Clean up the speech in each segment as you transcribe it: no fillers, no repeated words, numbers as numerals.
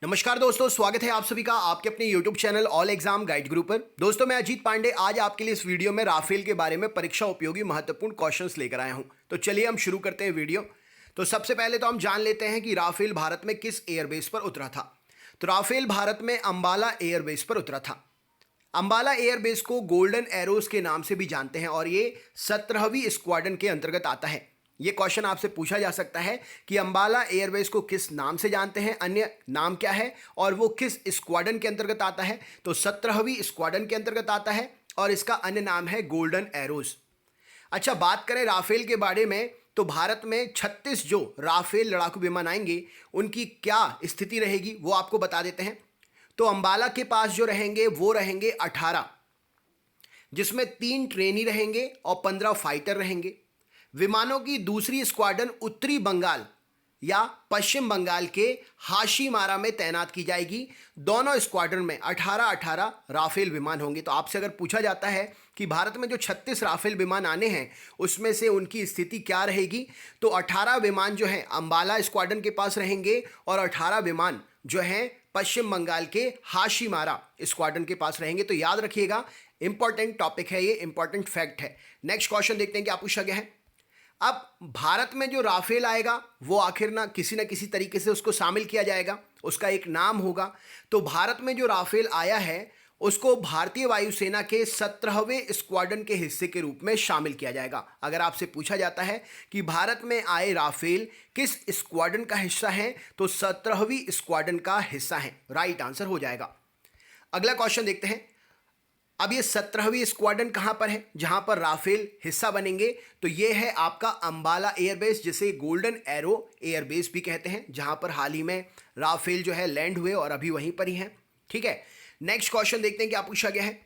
नमस्कार दोस्तों, स्वागत है आप सभी का आपके अपने YouTube channel all exam guide group पर। दोस्तों मैं अजीत पांडे आज आपके लिए इस वीडियो में राफेल के बारे में परीक्षा उपयोगी महत्वपूर्ण क्वेश्चंस लेकर आया हूं। तो चलिए हम शुरू करते हैं वीडियो। तो सबसे पहले तो हम जान लेते हैं कि राफेल भारत में किस एयरबेस पर उतरा था। तो राफेल भारत में अंबाला एयरबेस पर उतरा था। अंबाला एयरबेस को गोल्डन एरोज के नाम से भी जानते हैं और ये 17वीं स्क्वाड्रन के अंतर्गत आता है। ये क्वेश्चन आपसे पूछा जा सकता है कि अंबाला एयरबेस को किस नाम से जानते हैं, अन्य नाम क्या है और वो किस स्क्वाड्रन के अंतर्गत आता है। तो 17वीं स्क्वाड्रन के अंतर्गत आता है और इसका अन्य नाम है गोल्डन एरोज। अच्छा, बात करें राफेल के बारे में तो भारत में 36 जो राफेल लड़ाकू विमान आएंगे उनकी क्या स्थिति रहेगी वो आपको बता देते हैं। तो अंबाला के पास जो रहेंगे वो रहेंगे 18, जिसमें 3 ट्रेनी रहेंगे और 15 फाइटर रहेंगे। विमानों की दूसरी स्क्वाड्रन उत्तरी बंगाल या पश्चिम बंगाल के हाशीमारा में तैनात की जाएगी। दोनों स्क्वाड्रन में 18-18 राफेल विमान होंगे। तो आपसे अगर पूछा जाता है कि भारत में जो 36 राफेल विमान आने हैं उसमें से उनकी स्थिति क्या रहेगी, तो 18 विमान जो हैं अंबाला स्क्वाड्रन के पास रहेंगे और 18 विमान जो हैं पश्चिम बंगाल के हाशीमारा स्क्वाड्रन के पास रहेंगे। तो याद रखिएगा, इंपॉर्टेंट टॉपिक है ये, इंपॉर्टेंट फैक्ट है। नेक्स्ट क्वेश्चन देखते हैं क्या पूछा गया है। अब भारत में जो राफेल आएगा वो आखिर ना किसी तरीके से उसको शामिल किया जाएगा, उसका एक नाम होगा। तो भारत में जो राफेल आया है उसको भारतीय वायुसेना के 17वें स्क्वाड्रन के हिस्से के रूप में शामिल किया जाएगा। अगर आपसे पूछा जाता है कि भारत में आए राफेल किस स्क्वाड्रन का हिस्सा है तो 17वीं स्क्वाड्रन का हिस्सा है, राइट आंसर हो जाएगा। अगला क्वेश्चन देखते हैं। अब ये 17वीं स्क्वाड्रन कहां पर है जहां पर राफेल हिस्सा बनेंगे, तो ये है आपका अंबाला एयरबेस, जिसे गोल्डन एरो एयरबेस भी कहते हैं, जहां पर हाल ही में राफेल जो है लैंड हुए और अभी वहीं पर ही हैं। ठीक है, नेक्स्ट क्वेश्चन देखते हैं क्या पूछा गया है।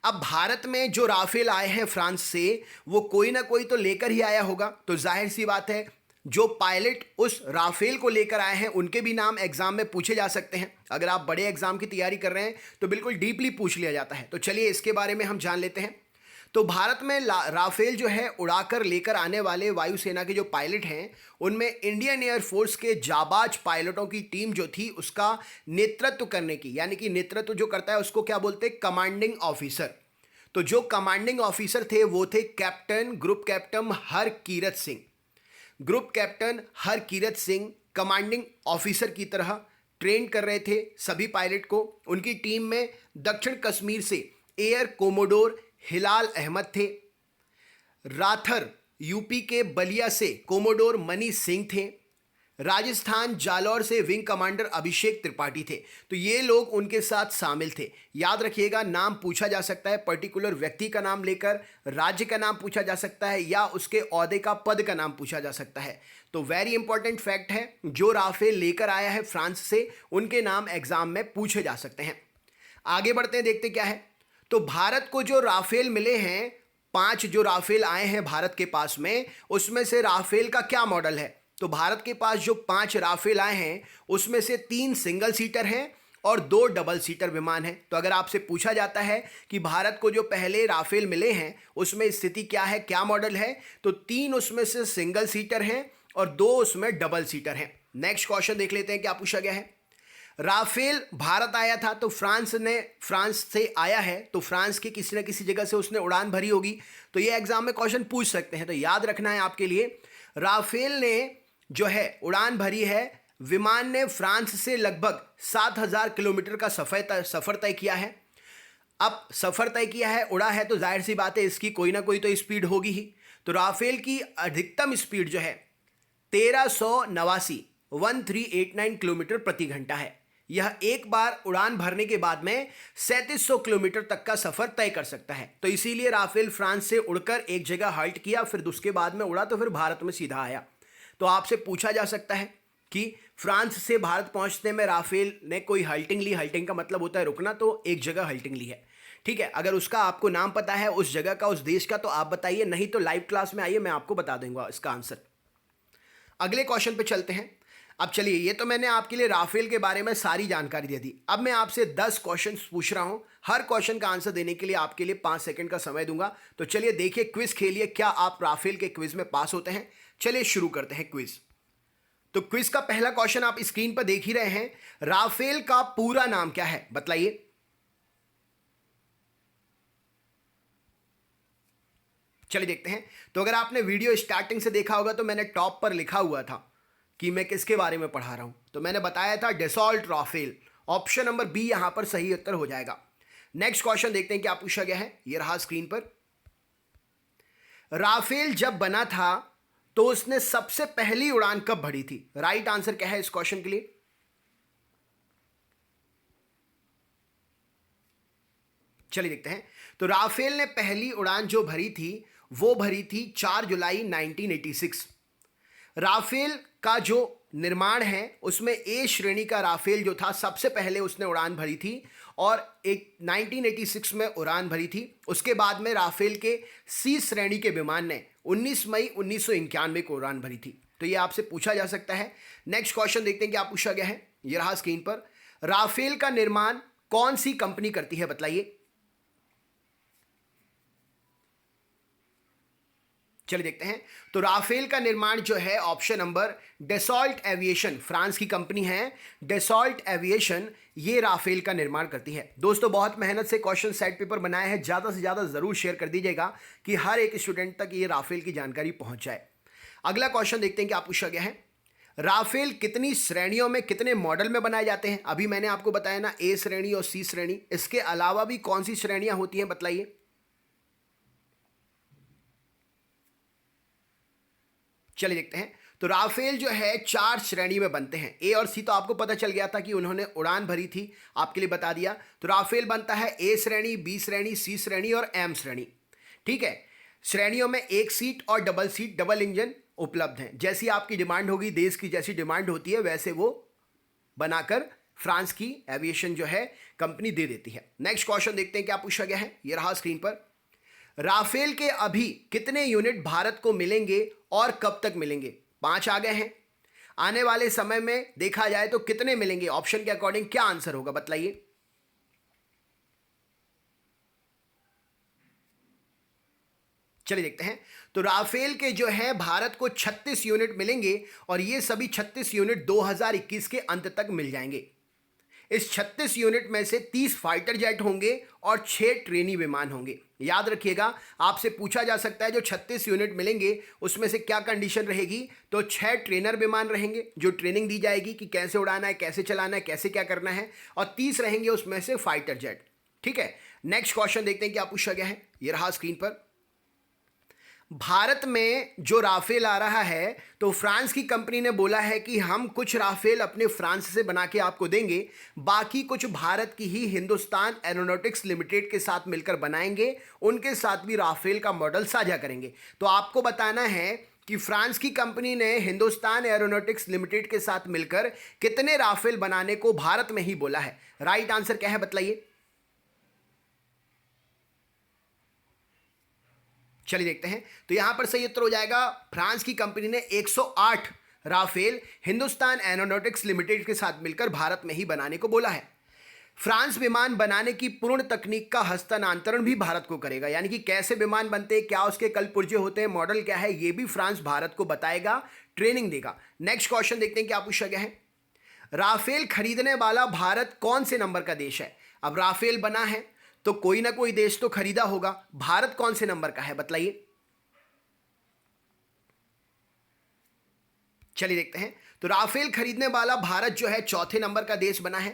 अब भारत में जो राफेल आए हैं फ्रांस से, वो कोई ना कोई तो लेकर ही आया होगा। तो जाहिर सी बात है जो पायलट उस राफेल को लेकर आए हैं उनके भी नाम एग्जाम में पूछे जा सकते हैं। अगर आप बड़े एग्जाम की तैयारी कर रहे हैं तो बिल्कुल डीपली पूछ लिया जाता है। तो चलिए इसके बारे में हम जान लेते हैं। तो भारत में राफेल जो है उड़ाकर लेकर आने वाले वायुसेना के जो पायलट हैं उनमें इंडियन एयरफोर्स के जाबाज पायलटों की टीम जो थी उसका नेतृत्व करने की, यानी कि नेतृत्व जो करता है उसको क्या बोलते हैं, कमांडिंग ऑफिसर। तो जो कमांडिंग ऑफिसर थे वो थे captain group captain Harkirat Singh. Group captain Harkirat Singh commanding officer की तरह ट्रेन कर रहे थे सभी पायलट को। उनकी टीम में दक्षिण कश्मीर से एयर कोमोडोर हिलाल अहमद थे। राथर यूपी के बलिया से कोमोडोर मनी सिंह थे। राजस्थान जालौर से विंग कमांडर अभिषेक त्रिपाठी थे। तो ये लोग उनके साथ शामिल थे। याद रखिएगा, नाम पूछा जा सकता है, पर्टिकुलर व्यक्ति का नाम लेकर राज्य का नाम पूछा जा सकता है या उसके ओहदे का पद का नाम पूछा जा सकता है। तो वेरी इंपॉर्टेंट फैक्ट है, जो राफेल लेकर आया है फ्रांस से उनके नाम एग्जाम में पूछे जा सकते हैं। आगे बढ़ते हैं, देखते क्या है। तो भारत को जो राफेल मिले हैं, 5 जो राफेल आए हैं भारत के पास में, उसमें से राफेल का क्या मॉडल है। तो भारत के पास जो 5 राफेल आए हैं उसमें से 3 सिंगल सीटर हैं और 2 डबल सीटर विमान हैं। तो अगर आपसे पूछा जाता है कि भारत को जो पहले राफेल मिले हैं उसमें स्थिति क्या है, क्या मॉडल है, तो 3 उसमें से सिंगल सीटर हैं और 2 उसमें डबल सीटर हैं। नेक्स्ट क्वेश्चन देख लेते हैं क्या पूछा गया है। राफेल भारत आया था तो फ्रांस से आया है, तो फ्रांस की किसी न किसी जगह से उसने उड़ान भरी होगी। तो ये एग्जाम में क्वेश्चन पूछ सकते हैं। तो याद रखना है आपके लिए, राफेल ने जो है उड़ान भरी है, विमान ने फ्रांस से लगभग 7000 किलोमीटर का सफर तय किया है। अब सफर तय किया है, उड़ा है, तो जाहिर सी बात है इसकी कोई ना कोई तो स्पीड होगी ही। तो राफेल की अधिकतम स्पीड जो है 1389 किलोमीटर प्रति घंटा है। यह एक बार उड़ान भरने के बाद में 3700 किलोमीटर तक का सफर तय कर सकता है। तो इसीलिए राफेल फ्रांस से उड़कर एक जगह हल्ट किया, फिर उसके बाद में उड़ा तो फिर भारत में सीधा आया। तो आपसे पूछा जा सकता है कि फ्रांस से भारत पहुंचने में राफेल ने कोई हल्टिंग ली। हल्टिंग का मतलब होता है रुकना, तो एक जगह हल्टिंग ली है। ठीक है, अगर उसका आपको नाम पता है उस जगह का, उस देश का, तो आप बताइए, नहीं तो लाइव क्लास में आइए, मैं आपको बता दूंगा इसका आंसर। अगले क्वेश्चन पे चलते हैं। अब चलिए, ये तो मैंने आपके लिए राफेल के बारे में सारी जानकारी दे दी। अब मैं आपसे 10 क्वेश्चन पूछ रहा हूं। हर क्वेश्चन का आंसर देने के लिए आपके लिए 5 सेकंड का समय दूंगा। तो चलिए देखिए, क्विज खेलिए, क्या आप राफेल के क्विज में पास होते हैं। चलिए शुरू करते हैं क्विज। तो क्विज का पहला क्वेश्चन आप स्क्रीन पर देख ही रहे हैं, राफेल का पूरा नाम क्या है बताइए। चलिए देखते हैं। तो अगर आपने वीडियो स्टार्टिंग से देखा होगा तो मैंने टॉप पर लिखा हुआ था कि मैं किसके बारे में पढ़ा रहा हूं, तो मैंने बताया था Dassault Rafale. Option number B यहां पर सही उत्तर हो जाएगा। नेक्स्ट क्वेश्चन देखते हैं क्या पूछा गया है, ये रहा स्क्रीन पर। राफेल जब बना था तो उसने सबसे पहली उड़ान कब भरी थी? राइट आंसर क्या है इस क्वेश्चन के लिए? चलिए देखते हैं। तो राफेल ने पहली उड़ान जो भरी थी वो भरी थी 4 जुलाई 1986। राफेल का जो निर्माण है उसमें ए श्रेणी का राफेल जो था सबसे पहले उसने उड़ान भरी थी और एक 1986 में उड़ान भरी थी। उसके बाद में राफेल के सी श्रेणी के विमान ने 19 मई 1991 को उड़ान भरी थी। तो ये आपसे पूछा जा सकता है। नेक्स्ट क्वेश्चन देखते हैं क्या पूछा गया है, ये रहा स्क्रीन पर। राफेल का निर्माण कौन सी कंपनी करती है बताइए। चलिए देखते हैं। तो राफेल का निर्माण जो है option number Dassault aviation, France की कंपनी है डसॉल्ट एविएशन, ये राफेल का निर्माण करती है। दोस्तों बहुत मेहनत से क्वेश्चन सेट पेपर बनाया है, ज़्यादा से ज़्यादा ज़रूर शेयर कर दीजिएगा कि हर एक स्टूडेंट तक ये राफेल की जानकारी पहुंच जाए। अगला क्वेश्चन देखते हैं क्या पूछा गया है। राफेल कितनी श्रेणियों में, कितने मॉडल में बनाए जाते हैं? अभी मैंने आपको बताया ना ए श्रेणी और सी श्रेणी, इसके अलावा भी कौन सी श्रेणियां होती हैं बताइए। चलिए देखते हैं। तो राफेल जो है 4 श्रेणी में बनते हैं। ए और सी तो आपको पता चल गया था कि उन्होंने उड़ान भरी थी, आपके लिए बता दिया। तो राफेल बनता है ए श्रेणी, बी श्रेणी, सी श्रेणी और एम श्रेणी। ठीक है। श्रेणियों में एक सीट और डबल सीट, डबल इंजन उपलब्ध हैं। जैसी आपकी डिमांड होगी, देश की जैसी डिमांड होती है वैसे वो बनाकर फ्रांस की एविएशन जो है कंपनी दे देती है। नेक्स्ट क्वेश्चन देखते हैं क्या पूछा गया है, ये रहा स्क्रीन पर। राफेल के अभी कितने यूनिट भारत को मिलेंगे और कब तक मिलेंगे? 5 आ गए हैं। आने वाले समय में देखा जाए तो कितने मिलेंगे? ऑप्शन के अकॉर्डिंग क्या आंसर होगा बताइए। चलिए देखते हैं। तो राफेल के जो है भारत को 36 यूनिट मिलेंगे और ये सभी 36 यूनिट 2021 के अंत तक मिल जाएंगे। इस 36 यूनिट में से 30 फाइटर जेट होंगे और 6 ट्रेनी विमान होंगे। याद रखिएगा, आपसे पूछा जा सकता है जो 36 यूनिट मिलेंगे उसमें से क्या कंडीशन रहेगी। तो 6 ट्रेनर विमान रहेंगे जो ट्रेनिंग दी जाएगी कि कैसे उड़ाना है, कैसे चलाना है, कैसे क्या करना है, और 30 रहेंगे उसमें से फाइटर जेट। ठीक है। नेक्स्ट क्वेश्चन देखते हैं क्या पूछा गया है, ये रहा स्क्रीन पर। भारत में जो राफेल आ रहा है तो फ्रांस की कंपनी ने बोला है कि हम कुछ राफेल अपने फ्रांस से बना के आपको देंगे, बाकी कुछ भारत की ही हिंदुस्तान एरोनॉटिक्स लिमिटेड के साथ मिलकर बनाएंगे, उनके साथ भी राफेल का मॉडल साझा करेंगे। तो आपको बताना है कि फ्रांस की कंपनी ने हिंदुस्तान एरोनॉटिक्स लिमिटेड के साथ मिलकर कितने राफेल बनाने को भारत में ही बोला है। राइट आंसर क्या है बताइए। चलिए देखते हैं। तो यहां पर सही उत्तर हो जाएगा, फ्रांस की कंपनी ने 108 राफेल हिंदुस्तान एरोनॉटिक्स लिमिटेड के साथ मिलकर भारत में ही बनाने को बोला है। फ्रांस विमान बनाने की पूर्ण तकनीक का हस्तांतरण भी भारत को करेगा, यानी कि कैसे विमान बनते हैं, क्या उसके कल पुर्जे होते हैं, मॉडल क्या है, ये भी फ्रांस भारत को बताएगा, ट्रेनिंग देगा। नेक्स्ट क्वेश्चन देखते हैं क्या पूछा गया है। राफेल खरीदने वाला भारत कौन से नंबर का देश है? अब राफेल बना है तो कोई ना कोई देश तो खरीदा होगा, भारत कौन से नंबर का है बताइए। चलिए देखते हैं। तो राफेल खरीदने वाला भारत जो है 4थे नंबर का देश बना है।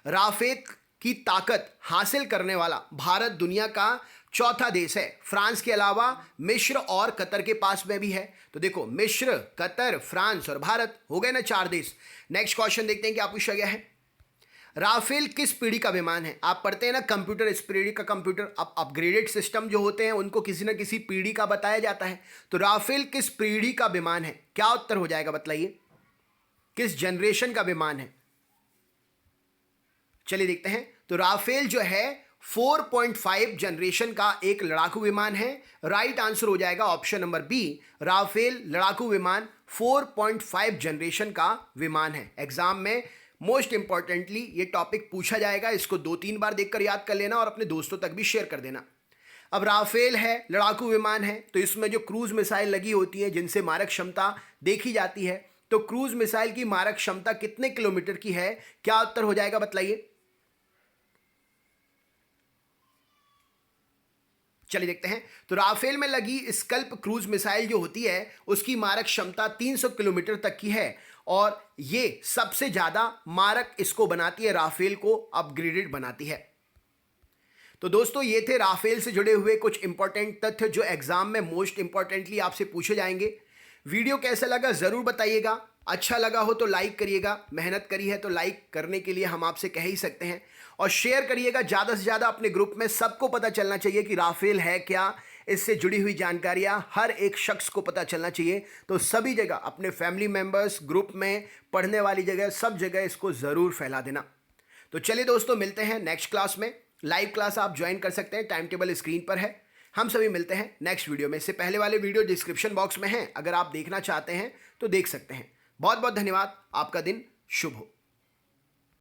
राफेल की ताकत हासिल करने वाला भारत दुनिया का 4था देश है। फ्रांस के अलावा मिस्र और कतर के पास में भी है। तो देखो, मिस्र, कतर, फ्रांस और भारत, हो गए ना 4 देश। नेक्स्ट क्वेश्चन देखते हैं क्या पूछा गया है। राफेल किस पीढ़ी का विमान है? आप पढ़ते हैं ना कंप्यूटर, इस पीढ़ी का कंप्यूटर। अब अपग्रेडेड सिस्टम जो होते हैं उनको किसी न किसी पीढ़ी का बताया जाता है। तो राफेल किस पीढ़ी का विमान है? क्या उत्तर हो जाएगा बताइए, किस जनरेशन का विमान है? चलिए देखते हैं। तो राफेल जो है 4.5 जनरेशन का एक लड़ाकू विमान है। राइट आंसर हो जाएगा ऑप्शन नंबर बी, राफेल लड़ाकू विमान 4.5 जनरेशन का विमान है। एग्जाम में मोस्ट इंपॉर्टेंटली ये टॉपिक पूछा जाएगा, इसको 2-3 बार देखकर याद कर लेना और अपने दोस्तों तक भी शेयर कर देना। अब राफेल है, लड़ाकू विमान है, तो इसमें जो क्रूज मिसाइल लगी होती है जिनसे मारक क्षमता देखी जाती है, तो क्रूज मिसाइल की मारक क्षमता कितने किलोमीटर की है? क्या उत्तर हो जाएगा बताइए। चलिए देखते हैं। तो राफेल में लगी स्कल्प क्रूज मिसाइल जो होती है उसकी मारक क्षमता 300 किलोमीटर तक की है और ये सबसे ज्यादा मारक इसको बनाती है, राफेल को अपग्रेडेड बनाती है। तो दोस्तों ये थे राफेल से जुड़े हुए कुछ इंपॉर्टेंट तथ्य जो एग्जाम में मोस्ट इंपॉर्टेंटली आपसे पूछे जाएंगे। वीडियो कैसा लगा जरूर बताइएगा। अच्छा लगा हो तो लाइक करिएगा, मेहनत करी है तो लाइक करने के लिए हम आपसे कह ही सकते हैं। और शेयर करिएगा ज़्यादा से ज़्यादा अपने ग्रुप में, सबको पता चलना चाहिए कि राफेल है क्या, इससे जुड़ी हुई जानकारियां हर एक शख्स को पता चलना चाहिए। तो सभी जगह अपने फैमिली मेंबर्स, ग्रुप में, पढ़ने वाली जगह, सब जगह इसको ज़रूर फैला देना। तो चलिए दोस्तों मिलते हैं नेक्स्ट क्लास में। लाइव क्लास आप ज्वाइन कर सकते हैं, टाइम टेबल स्क्रीन पर है। हम सभी मिलते हैं नेक्स्ट वीडियो में। इससे पहले वाले वीडियो डिस्क्रिप्शन बॉक्स में हैं, अगर आप देखना चाहते हैं तो देख सकते हैं। बहुत बहुत धन्यवाद। आपका दिन शुभ हो।